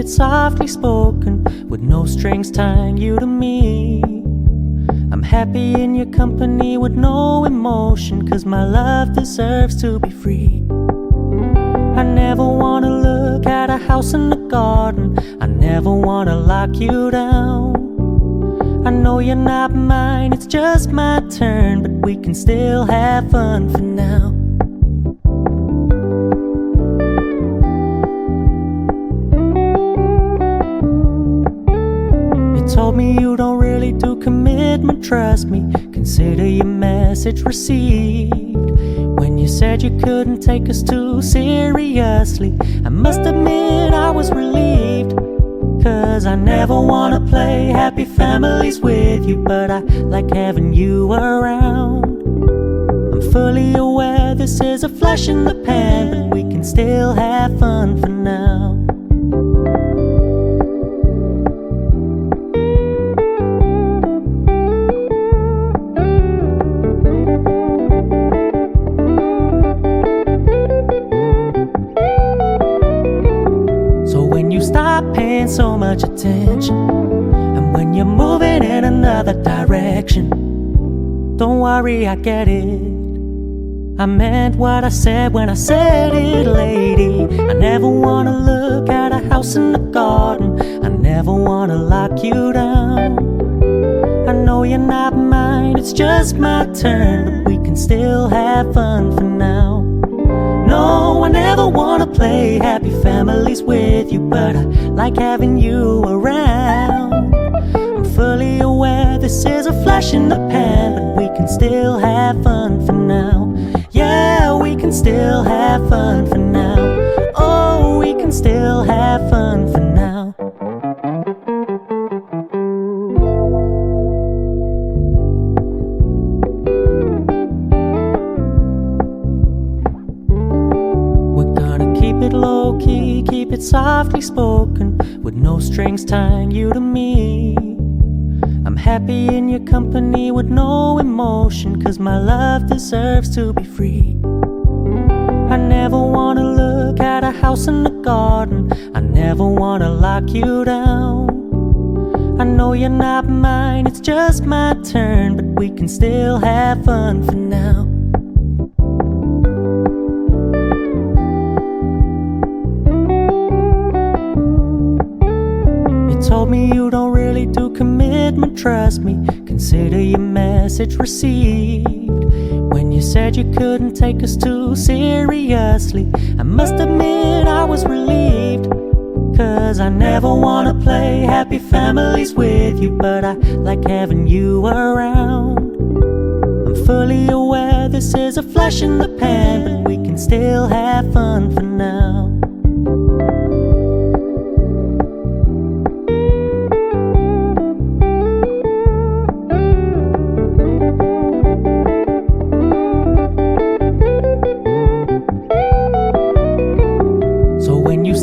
it softly spoken, with no strings tying you to me. I'm happy in your company with no emotion, 'cause my love deserves to be free. I never wanna look at a house in the garden, I never wanna lock you down. I know you're not mine, it's just my turn, but we can still have fun for now. You told me you don't really do commitment, trust me, consider your message received. When you said you couldn't take us too seriously, I must admit I was relieved. 'Cause I never wanna play happy families with you, but I like having you around. I'm fully aware this is a flash in the pan, but we can still have fun for now. Paying so much attention, and when you're moving in another direction, don't worry, I get it. I meant what I said when I said it, lady. I never wanna look at a house in the garden, I never wanna lock you down. I know you're not mine, it's just my turn, but we can still have fun for now. No, I never wanna play happy families with you, but I like having you around. I'm fully aware this is a flash in the pan, but we can still have fun for now. Yeah, we can still have fun for now. Oh, we can still have fun for now. Low key, keep it softly spoken, with no strings tying you to me. I'm happy in your company with no emotion, 'cause my love deserves to be free. I never wanna look at a house in the garden, I never wanna lock you down. I know you're not mine, it's just my turn, but we can still have fun for now. Told me you don't really do commitment, trust me, consider your message received. When you said you couldn't take us too seriously, I must admit I was relieved. 'Cause I never wanna play happy families with you, but I like having you around. I'm fully aware this is a flash in the pan, but we can still have fun for now.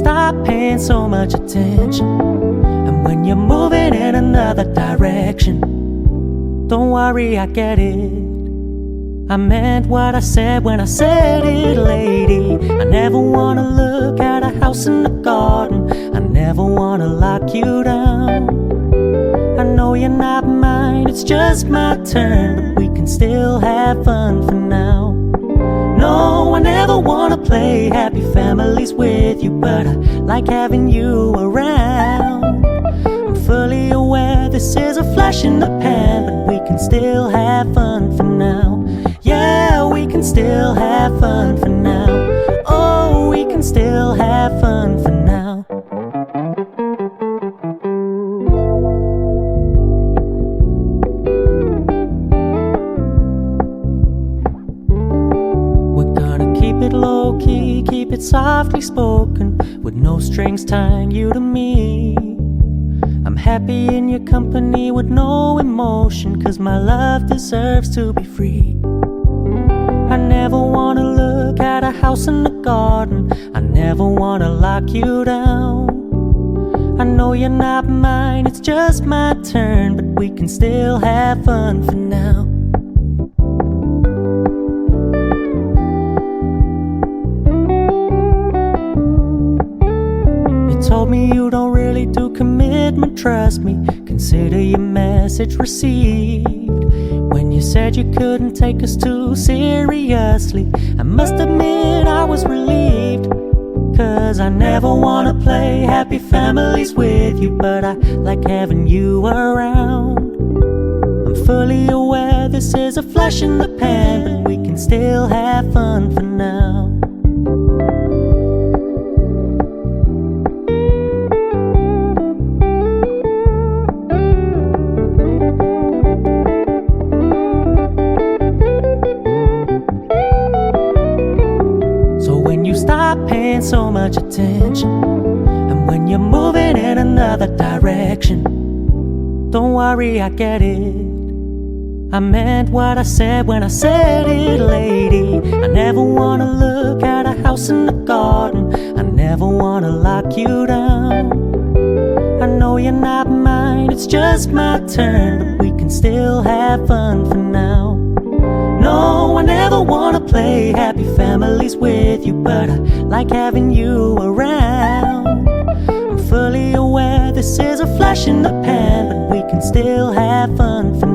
Stop paying so much attention, and when you're moving in another direction, don't worry, I get it. I meant what I said when I said it, lady. I never wanna look at a house in the garden, I never wanna lock you down. I know you're not mine, it's just my turn, but we can still have fun for now. No, I never wanna play happy families with you, but I like having you around. I'm fully aware this is a flash in the pan, but we can still have fun for now. Yeah, we can still have fun for now. Oh, we can still have fun for now. Low key, keep it softly spoken, with no strings tying you to me. I'm happy in your company with no emotion, 'cause my love deserves to be free. I never wanna look at a house in the garden, I never wanna lock you down. I know you're not mine, it's just my turn, but we can still have fun for now. You told me you don't really trust me, consider your message received. When you said you couldn't take us too seriously, I must admit I was relieved. Cause I never wanna play happy families with you, but I like having you around. I'm fully aware this is a flash in the pan, but we can still have fun for now. Stop paying so much attention, and when you're moving in another direction, don't worry, I get it. I meant what I said when I said it, lady. I never wanna look at a house in the garden, I never wanna lock you down. I know you're not mine, it's just my turn, but we can still have fun for now. No, I never wanna play happy families with you, but I like having you around. I'm fully aware this is a flash in the pan, but we can still have fun for now.